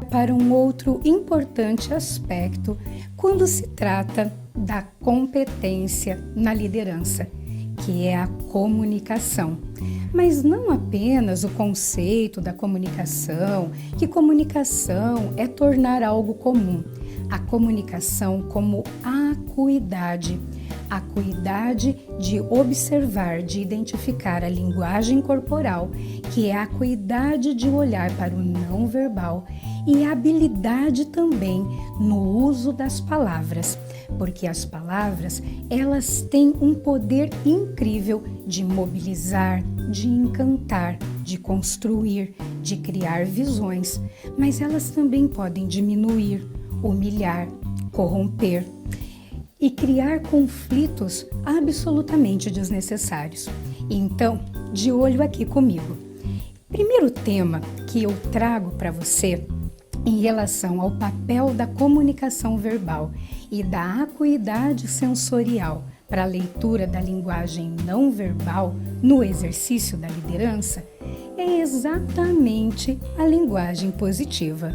para um outro importante aspecto quando se trata da competência na liderança, que é a comunicação. Mas não apenas o conceito da comunicação, que comunicação é tornar algo comum. A comunicação como acuidade. Acuidade de observar, de identificar a linguagem corporal, que é a acuidade de olhar para o não verbal, e a habilidade também no uso das palavras, porque as palavras, elas têm um poder incrível de mobilizar, de encantar, de construir, de criar visões, mas elas também podem diminuir, humilhar, corromper e criar conflitos absolutamente desnecessários. Então, de olho aqui comigo. Primeiro tema que eu trago para você em relação ao papel da comunicação verbal e da acuidade sensorial para a leitura da linguagem não verbal no exercício da liderança é exatamente a linguagem positiva.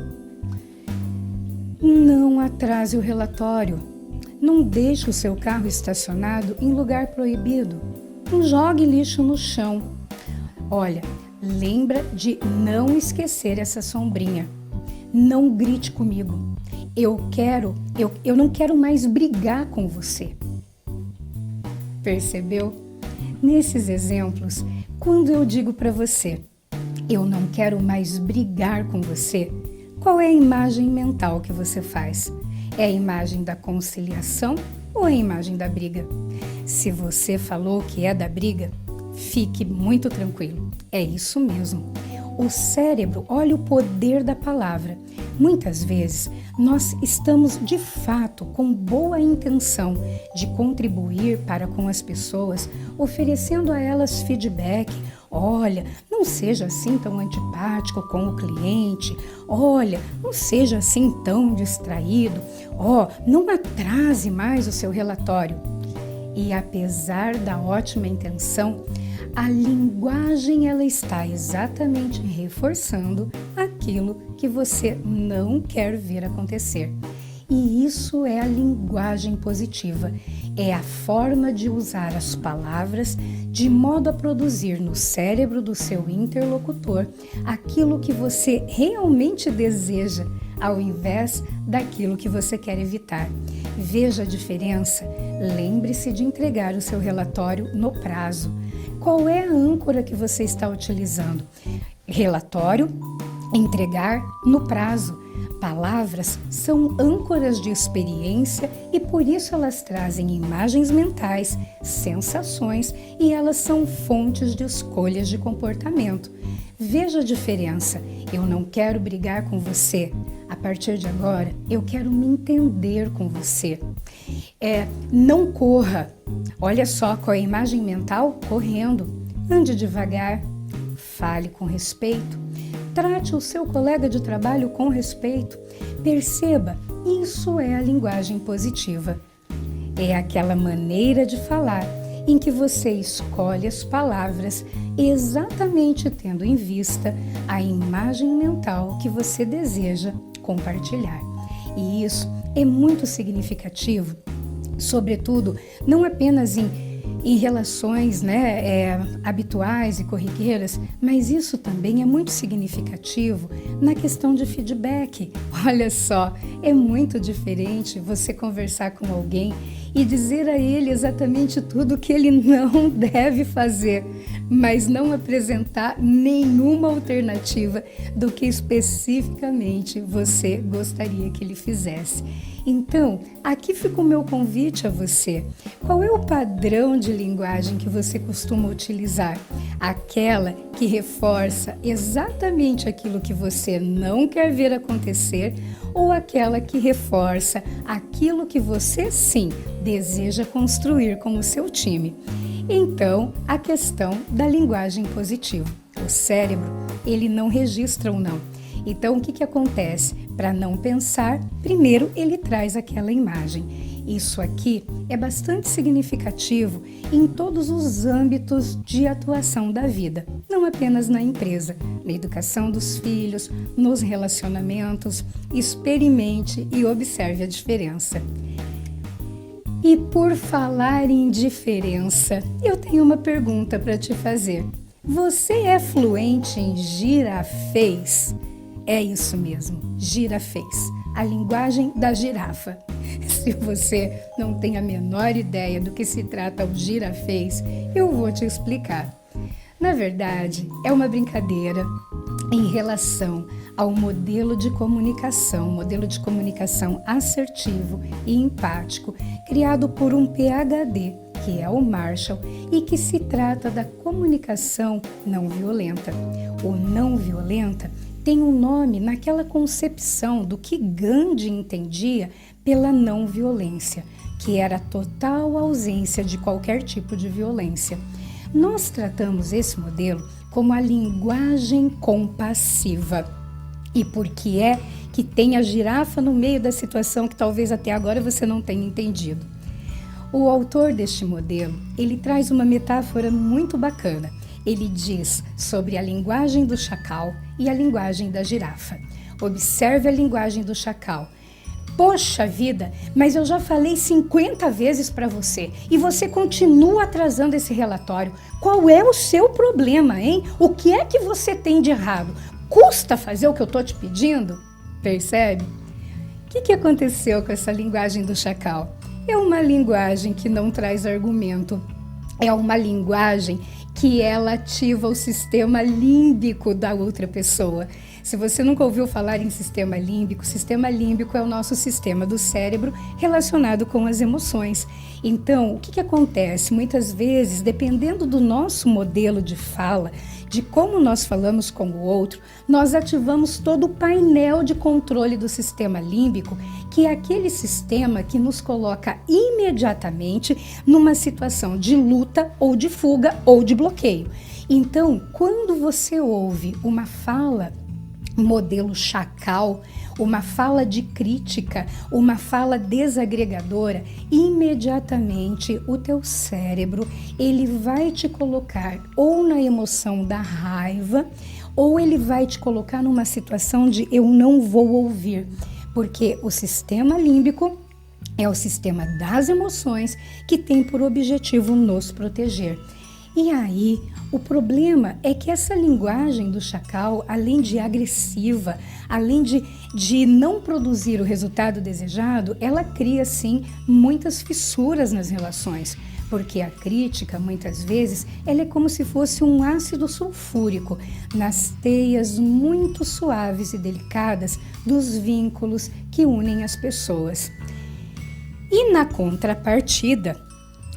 Não atrase o relatório. Não deixe o seu carro estacionado em lugar proibido. Não jogue lixo no chão. Olha, lembra de não esquecer essa sombrinha. Não grite comigo. Eu não quero mais brigar com você. Percebeu? Nesses exemplos, quando eu digo para você, eu não quero mais brigar com você, qual é a imagem mental que você faz? É a imagem da conciliação ou é a imagem da briga? Se você falou que é da briga, fique muito tranquilo. É isso mesmo. O cérebro, olha o poder da palavra. Muitas vezes, nós estamos de fato com boa intenção de contribuir para com as pessoas, oferecendo a elas feedback. Olha, não seja assim tão antipático com o cliente. Olha, não seja assim tão distraído. Não atrase mais o seu relatório. E apesar da ótima intenção, a linguagem ela está exatamente reforçando aquilo que você não quer ver acontecer. E isso é a linguagem positiva. É a forma de usar as palavras de modo a produzir no cérebro do seu interlocutor aquilo que você realmente deseja, ao invés daquilo que você quer evitar. Veja a diferença. Lembre-se de entregar o seu relatório no prazo. Qual é a âncora que você está utilizando? Relatório, entregar no prazo. Palavras são âncoras de experiência e por isso elas trazem imagens mentais, sensações e elas são fontes de escolhas de comportamento. Veja a diferença. Eu não quero brigar com você. A partir de agora, eu quero me entender com você. Não corra. Olha só qual é a imagem mental? Correndo. Ande devagar. Fale com respeito. Trate o seu colega de trabalho com respeito. Perceba, isso é a linguagem positiva. É aquela maneira de falar em que você escolhe as palavras exatamente tendo em vista a imagem mental que você deseja compartilhar. E isso é muito significativo, sobretudo não apenas em relações habituais e corriqueiras, mas isso também é muito significativo na questão de feedback. Olha só, é muito diferente você conversar com alguém e dizer a ele exatamente tudo o que ele não deve fazer, mas não apresentar nenhuma alternativa do que especificamente você gostaria que ele fizesse. Então, aqui fica o meu convite a você. Qual é o padrão de linguagem que você costuma utilizar? Aquela que reforça exatamente aquilo que você não quer ver acontecer ou aquela que reforça aquilo que você, sim, deseja construir com o seu time? Então, a questão da linguagem positiva. O cérebro, ele não registra o não. Então, o que acontece? Para não pensar, primeiro ele traz aquela imagem. Isso aqui é bastante significativo em todos os âmbitos de atuação da vida, não apenas na empresa, na educação dos filhos, nos relacionamentos. Experimente e observe a diferença. E por falar em diferença, eu tenho uma pergunta para te fazer. Você é fluente em girafês? É isso mesmo, girafês, a linguagem da girafa. Se você não tem a menor ideia do que se trata o girafês, eu vou te explicar. Na verdade, é uma brincadeira em relação ao modelo de comunicação assertivo e empático, criado por um PhD, que é o Marshall, e que se trata da comunicação não violenta. O não violenta tem um nome naquela concepção do que Gandhi entendia pela não violência, que era a total ausência de qualquer tipo de violência. Nós tratamos esse modelo como a linguagem compassiva. E por que é que tem a girafa no meio da situação que talvez até agora você não tenha entendido? O autor deste modelo, ele traz uma metáfora muito bacana. Ele diz sobre a linguagem do chacal e a linguagem da girafa. Observe a linguagem do chacal. Poxa vida, mas eu já falei 50 vezes para você e você continua atrasando esse relatório. Qual é o seu problema, hein? O que é que você tem de errado? Custa fazer o que eu estou te pedindo? Percebe? O que aconteceu com essa linguagem do chacal? É uma linguagem que não traz argumento. É uma linguagem que ela ativa o sistema límbico da outra pessoa. Se você nunca ouviu falar em sistema límbico é o nosso sistema do cérebro relacionado com as emoções. Então, o que acontece? Muitas vezes, dependendo do nosso modelo de fala, de como nós falamos com o outro, nós ativamos todo o painel de controle do sistema límbico, que é aquele sistema que nos coloca imediatamente numa situação de luta ou de fuga ou de bloqueio. Então, quando você ouve uma fala modelo chacal, uma fala de crítica, uma fala desagregadora, imediatamente o teu cérebro, ele vai te colocar ou na emoção da raiva, ou ele vai te colocar numa situação de eu não vou ouvir, porque o sistema límbico é o sistema das emoções que tem por objetivo nos proteger. E aí, o problema é que essa linguagem do chacal, além de agressiva, além de não produzir o resultado desejado, ela cria, sim, muitas fissuras nas relações. Porque a crítica, muitas vezes, ela é como se fosse um ácido sulfúrico nas teias muito suaves e delicadas dos vínculos que unem as pessoas. E na contrapartida,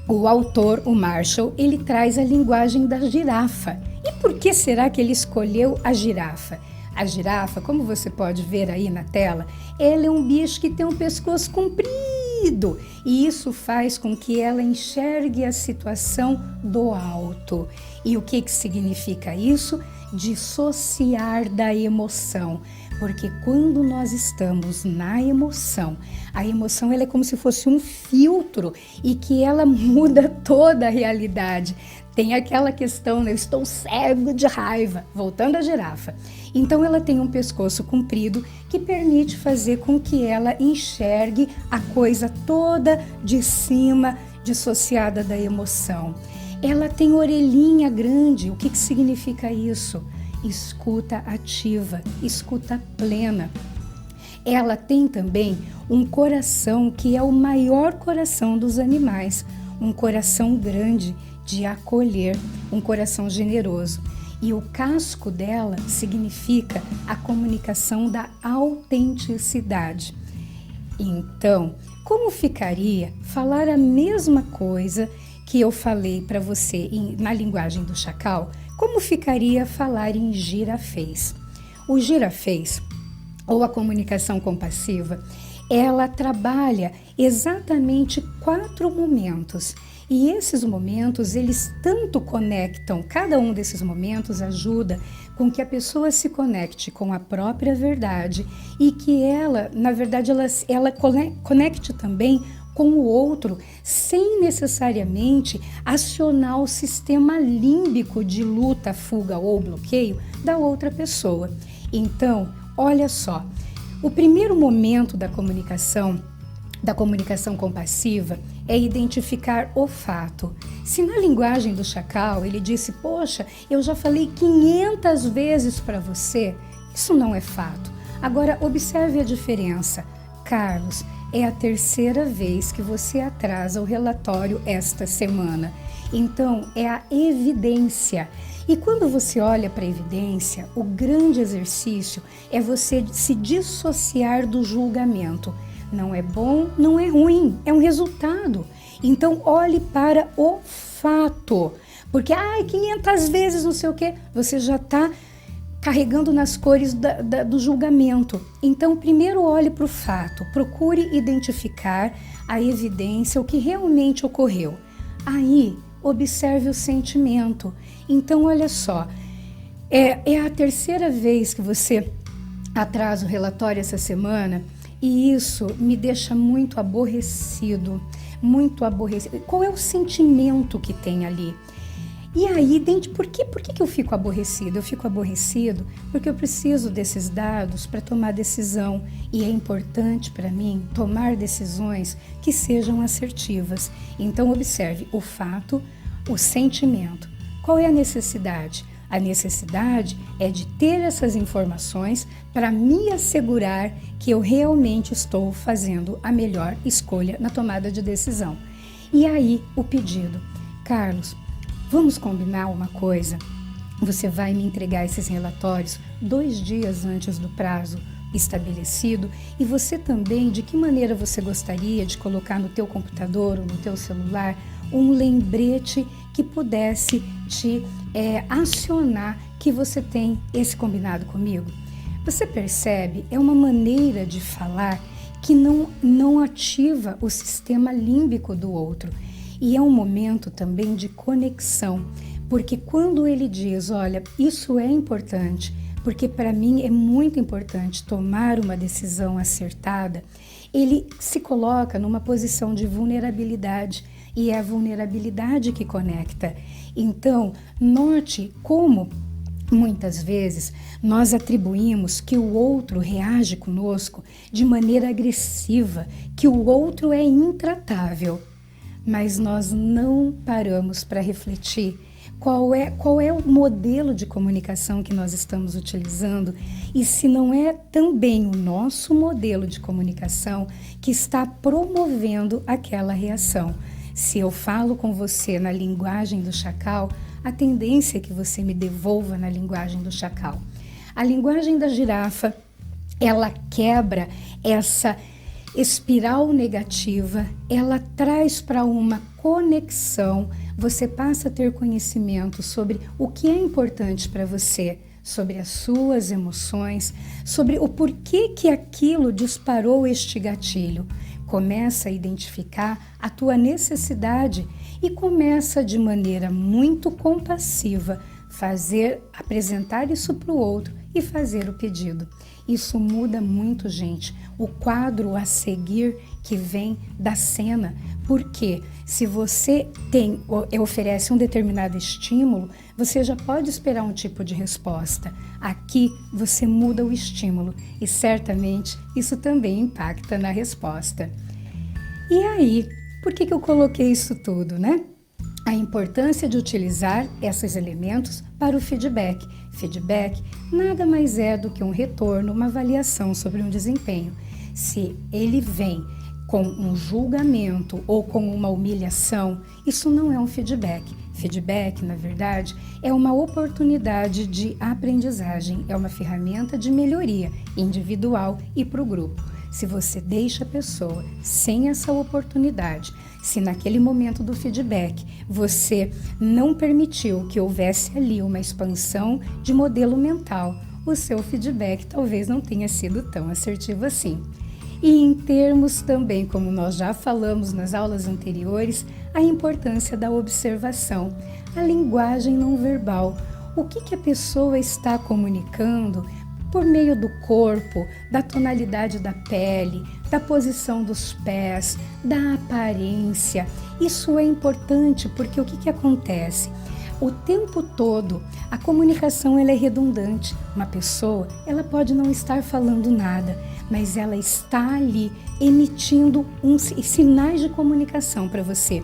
o autor, o Marshall, ele traz a linguagem da girafa. E por que será que ele escolheu a girafa? A girafa, como você pode ver aí na tela, ela é um bicho que tem um pescoço comprido e isso faz com que ela enxergue a situação do alto. E o que significa isso? Dissociar da emoção. Porque quando nós estamos na emoção, a emoção ela é como se fosse um filtro e que ela muda toda a realidade. Tem aquela questão, eu estou cego de raiva, voltando à girafa. Então ela tem um pescoço comprido que permite fazer com que ela enxergue a coisa toda de cima, dissociada da emoção. Ela tem orelhinha grande, o que significa isso? Escuta ativa, escuta plena. Ela tem também um coração que é o maior coração dos animais, um coração grande de acolher, um coração generoso. E o casco dela significa a comunicação da autenticidade. Então, como ficaria falar a mesma coisa que eu falei para você na linguagem do chacal? Como ficaria falar em girafês? O girafês, ou a comunicação compassiva, ela trabalha exatamente 4 momentos. E esses momentos, eles tanto conectam, cada um desses momentos ajuda com que a pessoa se conecte com a própria verdade e que ela, na verdade, ela conecte também com o outro sem necessariamente acionar o sistema límbico de luta, fuga ou bloqueio da outra pessoa. Então, olha só, o primeiro momento da comunicação compassiva é identificar o fato. Se na linguagem do chacal ele disse, poxa, eu já falei 500 vezes para você, isso não é fato. Agora, observe a diferença. Carlos, é a terceira vez que você atrasa o relatório esta semana. Então, é a evidência. E quando você olha para a evidência, o grande exercício é você se dissociar do julgamento. Não é bom, não é ruim, é um resultado. Então, olhe para o fato. Porque, 500 vezes não sei o quê, você já está carregando nas cores do julgamento. Então, primeiro olhe para o fato, procure identificar a evidência, o que realmente ocorreu. Aí, observe o sentimento. Então, olha só, é a terceira vez que você atrasa o relatório essa semana e isso me deixa muito aborrecido, muito aborrecido. Qual é o sentimento que tem ali? E aí, por que eu fico aborrecido? Eu fico aborrecido porque eu preciso desses dados para tomar decisão e é importante para mim tomar decisões que sejam assertivas. Então, observe o fato, o sentimento. Qual é a necessidade? A necessidade é de ter essas informações para me assegurar que eu realmente estou fazendo a melhor escolha na tomada de decisão. E aí, o pedido. Carlos, vamos combinar uma coisa? Você vai me entregar esses relatórios 2 dias antes do prazo estabelecido e você também, de que maneira você gostaria de colocar no teu computador ou no teu celular um lembrete que pudesse te acionar que você tem esse combinado comigo? Você percebe? É uma maneira de falar que não ativa o sistema límbico do outro. E é um momento também de conexão, porque quando ele diz, olha, isso é importante, porque para mim é muito importante tomar uma decisão acertada, ele se coloca numa posição de vulnerabilidade e é a vulnerabilidade que conecta. Então, note como muitas vezes nós atribuímos que o outro reage conosco de maneira agressiva, que o outro é intratável. Mas nós não paramos para refletir qual é o modelo de comunicação que nós estamos utilizando e se não é também o nosso modelo de comunicação que está promovendo aquela reação. Se eu falo com você na linguagem do chacal, a tendência é que você me devolva na linguagem do chacal. A linguagem da girafa, ela quebra essa espiral negativa, ela traz para uma conexão, você passa a ter conhecimento sobre o que é importante para você, sobre as suas emoções, sobre o porquê que aquilo disparou este gatilho. Começa a identificar a tua necessidade e começa de maneira muito compassiva apresentar isso para o outro e fazer o pedido. Isso muda muito, gente, o quadro a seguir que vem da cena, porque se você oferece um determinado estímulo, você já pode esperar um tipo de resposta. Aqui você muda o estímulo e certamente isso também impacta na resposta. E aí, por que eu coloquei isso tudo, né? A importância de utilizar esses elementos para o feedback. Feedback nada mais é do que um retorno, uma avaliação sobre um desempenho. Se ele vem com um julgamento ou com uma humilhação, isso não é um feedback. Feedback, na verdade, é uma oportunidade de aprendizagem, é uma ferramenta de melhoria individual e para o grupo. Se você deixa a pessoa sem essa oportunidade, se naquele momento do feedback você não permitiu que houvesse ali uma expansão de modelo mental, o seu feedback talvez não tenha sido tão assertivo assim. E em termos também, como nós já falamos nas aulas anteriores, a importância da observação, a linguagem não verbal, o que a pessoa está comunicando, por meio do corpo, da tonalidade da pele, da posição dos pés, da aparência. Isso é importante porque o que acontece? O tempo todo, a comunicação ela é redundante. Uma pessoa, ela pode não estar falando nada, mas ela está ali emitindo sinais de comunicação para você.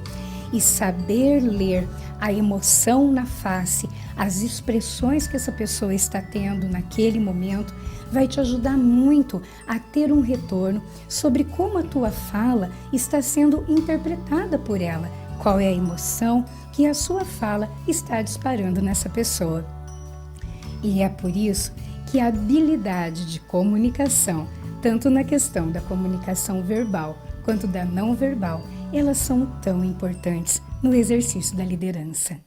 E saber ler a emoção na face, as expressões que essa pessoa está tendo naquele momento, vai te ajudar muito a ter um retorno sobre como a tua fala está sendo interpretada por ela. Qual é a emoção que a sua fala está disparando nessa pessoa. E é por isso que a habilidade de comunicação, tanto na questão da comunicação verbal quanto da não verbal, elas são tão importantes no exercício da liderança.